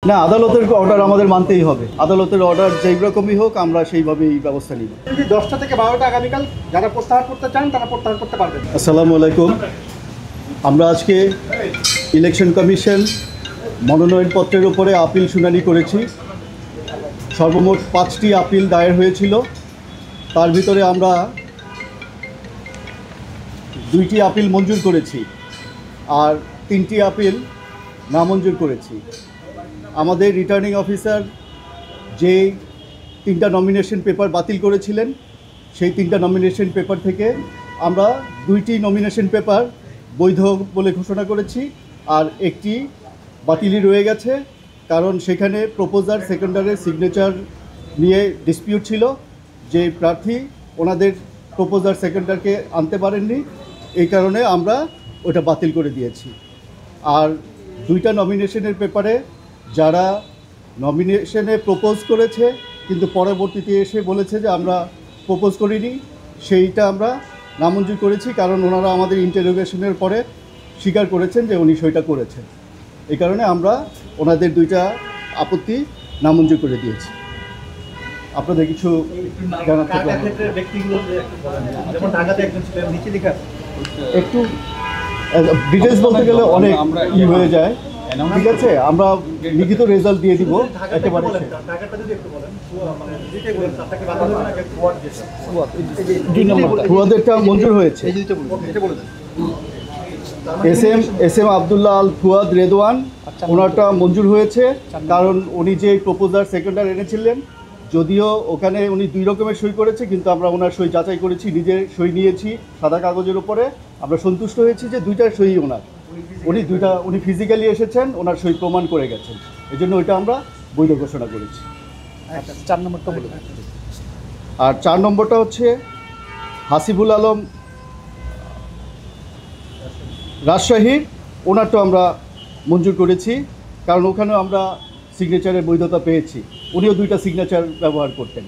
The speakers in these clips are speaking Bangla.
না, আদালতের অর্ডার আমাদের মানতেই হবে। আদালতের অর্ডার যেই রকমই হোক আমরা সেইভাবেই ব্যবস্থা নিব। 10টা থেকে 12টা আগামীকাল যারা প্রত্যাহার করতে চান তারা প্রত্যাহার করতে পারবেন। আসসালামু আলাইকুম। আমরা আজকে ইলেকশন কমিশন মনোনয়নপত্রের উপরে আপিল শুনানি করেছি। সর্বমোট 5টি আপিল দায়ের হয়েছিল। তার ভিতরে আমরা 2টি আপিল মঞ্জুর করেছি আর 3টি আপিল নামঞ্জুর করেছি। আমাদের রিটার্নিং অফিসার যে 3টা নমিনেশন পেপার বাতিল করেছিলেন সেই 3টা নমিনেশন পেপার থেকে আমরা 2টি নমিনেশন পেপার বৈধ বলে ঘোষণা করেছি আর একটি বাতিলই রয়ে গেছে, কারণ সেখানে প্রপোজার সেকেন্ডারের সিগনেচার নিয়ে ডিসপিউট ছিল। যে প্রার্থী ওনাদের প্রপোজার সেকেন্ডারকে আনতে পারেননি, এই কারণে আমরা ওটা বাতিল করে দিয়েছি। আর 2টা নমিনেশনের পেপারে যারা নমিনেশনে প্রপোজ করেছে কিন্তু পরবর্তীতে এসে বলেছে যে আমরা প্রপোজ করিনি, সেইটা আমরা নামঞ্জুর করেছি, কারণ ওনারা আমাদের ইন্টারোগেশনের পরে স্বীকার করেছেন যে উনি সইটা করেছেন। এই কারণে আমরা ওনাদের 2টা আপত্তি নামঞ্জুর করে দিয়েছি। আপনাদের কিছু জানাতে একটু ডিটেলস বলতে গেলে অনেক হয়ে যায়, ঠিক আছে? আমরা লিখিত রেজাল্ট দিয়ে দিব একেবারে। ফুয়াদেরটা মঞ্জুর হয়েছে। এস এম আবদুল্লাহ আল ফুয়াদ রেদওয়ান, ওনারটা মঞ্জুর হয়েছে, কারণ উনি যে প্রপোজার সেকেন্ডার এনেছিলেন, যদিও ওখানে উনি 2 রকমের সই করেছে, কিন্তু আমরা ওনার সই যাচাই করেছি, নিজের সই নিয়েছি সাদা কাগজের উপরে। আমরা সন্তুষ্ট হয়েছি যে 2টা সই ওনার, উনি ফিজিক্যালি এসেছেন, ওনার সই প্রমাণ করে গেছেন, এই জন্য ওইটা আমরা বৈধ ঘোষণা করেছি। 4 নম্বরটা বলুন। আর 4 নম্বরটা হচ্ছে হাসিবুল আলম রাজশাহীর, ওনারটা আমরা মঞ্জুর করেছি, কারণ ওখানেও আমরা সিগনেচারের বৈধতা পেয়েছি। উনিও 2টা সিগনেচার ব্যবহার করতেন,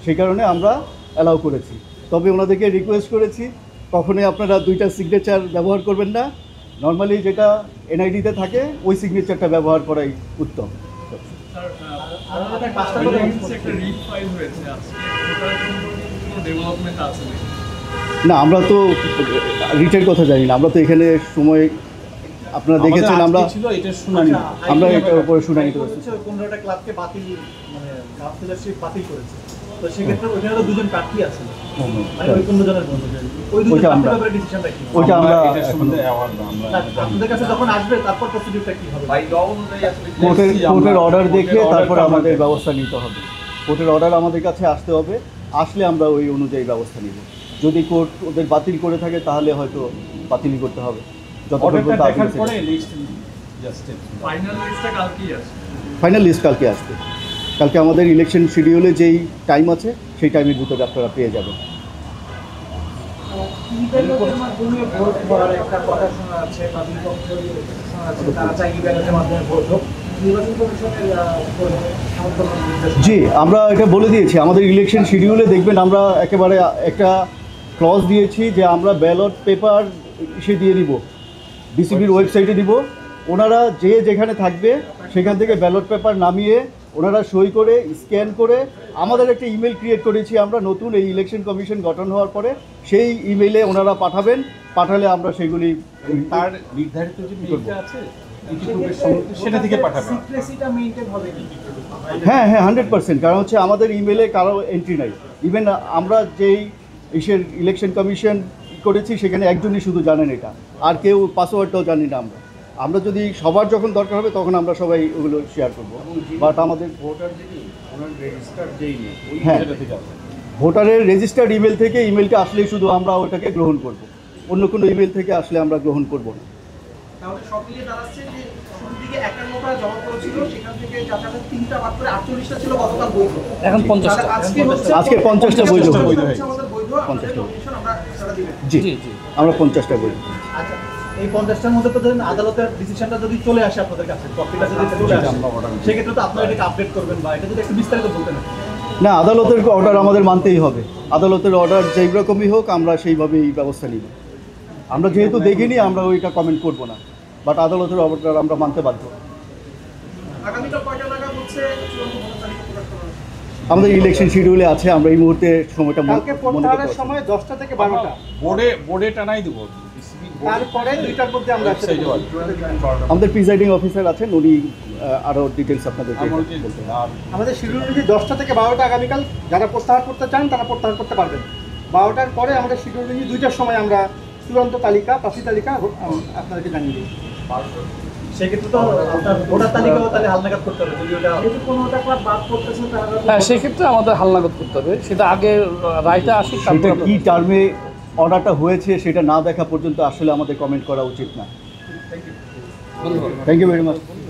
সেই কারণে আমরা অ্যালাউ করেছি। তবে ওনাদেরকে রিকোয়েস্ট করেছি কখনোই আপনারা 2টা সিগনেচার ব্যবহার করবেন না। নর্মালি যেটা এনআইডিতে থাকে ওই সিগনেচারটা ব্যবহার করাই উত্তম। না, আমরা তো রিটের কথা জানি না, আমরা তো এখানে সময় আপনারা দেখেছেন, আমরা এটার উপরে শুনানি করেছি। 15টা ক্লাবকে বাতিল, মানে কাউন্সিলরশিপ বাতিল করেছে, তো সেক্ষেত্রে ওইখানে তো 2জন প্রার্থী আছে, মানে ওই 15 জনের মধ্যে ওই 2জন প্রার্থীর ব্যাপারে ডিসিশনটা কি? ওইটা আমরা আপনাদের কাছে যখন আসবে তারপর প্রসিডিউরটা কি হবে? কোর্টের অর্ডার দেখে তারপরে আমাদের ব্যবস্থা নিতে হবে। কোর্টের অর্ডার আমাদের কাছে আসতে হবে, আসলে আমরা ওই অনুযায়ী ব্যবস্থা নিব। যদি কোর্ট ওদের বাতিল করে থাকে তাহলে হয়তো বাতিলই করতে হবে। ফাইনাল লিস্ট কালকে আসবে। কালকে আমাদের ইলেকশন শিডিউলে যেই টাইম আছে সেই টাইমের ভিতরে আপনারা পেয়ে যাবেন। জি, আমরা এটা বলে দিয়েছি আমাদের ইলেকশন শিডিউলে, দেখবেন আমরা একেবারে একটা ক্লজ দিয়েছি যে আমরা ব্যালট পেপার দিয়ে দিব, বিসিবির ওয়েবসাইটে দিব। ওনারা যেখানে থাকবে সেখান থেকে ব্যালট পেপার নামিয়ে ওনারা সই করে স্ক্যান করে আমাদের একটা ইমেল ক্রিয়েট করেছি আমরা, নতুন এই ইলেকশন কমিশন গঠন হওয়ার পরে সেই ইমেইলে ওনারা পাঠাবেন। পাঠালে আমরা সেগুলি তার নির্ধারিত যে মেইলটা আছে সেটা থেকে পাঠাবেন। হ্যাঁ 100%, কারণ হচ্ছে আমাদের ইমেলে কারো এন্ট্রি নাই। ইভেন আমরা যেই ইলেকশন কমিশন করেছি সেখানে একজনই শুধু জানেন এটা, আর কেউ পাসওয়ার্ডটাও জানি না আমরা। আমরা যদি সবার যখন দরকার হবে তখন আমরা সবাই ওগুলো শেয়ার করবো। বাট আমাদের ভোটারের রেজিস্টার্ড ইমেল থেকে ইমেলটা আসলেই শুধু আমরা ওটাকে গ্রহণ করব, অন্য কোনো ইমেল থেকে আসলে আমরা গ্রহণ করব না। আজকে 50টা বৈধ, জি আমরা 50টা বৈধ। এই 50টার মধ্যে তো ধরেন আদালতের ডিসিশনটা যদি চলে আসে আপনাদের কাছে, কপিটা যদি চলে আসে, সেক্ষেত্রে তো আপনারা এটাকে আপডেট করবেন, বা এটা যদি একটু বিস্তারিত বলতেন। না, আদালতের অর্ডার আমাদের মানতেই হবে। আদালতের অর্ডার যেই রকমই হোক আমরা সেইভাবেই ব্যবস্থা নিব। আমরা যেহেতু দেখিনি আমরা ওইটা কমেন্ট করব না, বাট আদালতের অর্ডার আমরা মানতে বাধ্য। আগামীকাল কয়টা নাগাদ হচ্ছে চূড়ান্ত ভোটার তালিকা প্রকাশ করা হবে? আমাদের ইলেকশন শিডিউলে আছে, আমরা এই মুহূর্তে সময়টা কালকে প্রত্যাহারের সময় 10টা থেকে 12টা, বোর্ডে টানাই দেবো তারপরে 2টার মধ্যে আমরা ওয়েবসাইটে আমাদের প্রিজাইডিং অফিসার আছেন, উনি আরও ডিটেলস আপনাদেরকে বলতে পারবেন। আর আমাদের শিডিউল অনুযায়ী 10টা থেকে 12টা আগামীকাল যারা প্রত্যাহার করতে চান তারা প্রত্যাহার করতে পারবেন। 12টার পরে আমাদের শিডিউল অনুযায়ী 2টার সময় আমরা চূড়ান্ত তালিকা, প্রার্থী তালিকা আপনাদেরকে জানিয়ে দিই। সেক্ষেত্রে তো আপনার ভোটার তালিকাও তাহলে হালনাগাদ করতে হবে যদি ওটা কোনোটা বাদ করতেছে তারা হ্যাঁ, সেক্ষেত্রে আমাদের হালনাগদ করতে হবে, সেটা আগে রায়টা আসুক সেটা তারপরে কি টার্মে অর্ডারটা হয়েছে সেটা না দেখা পর্যন্ত আসলে আমাদের কমেন্ট করা উচিত না। Thank you very much.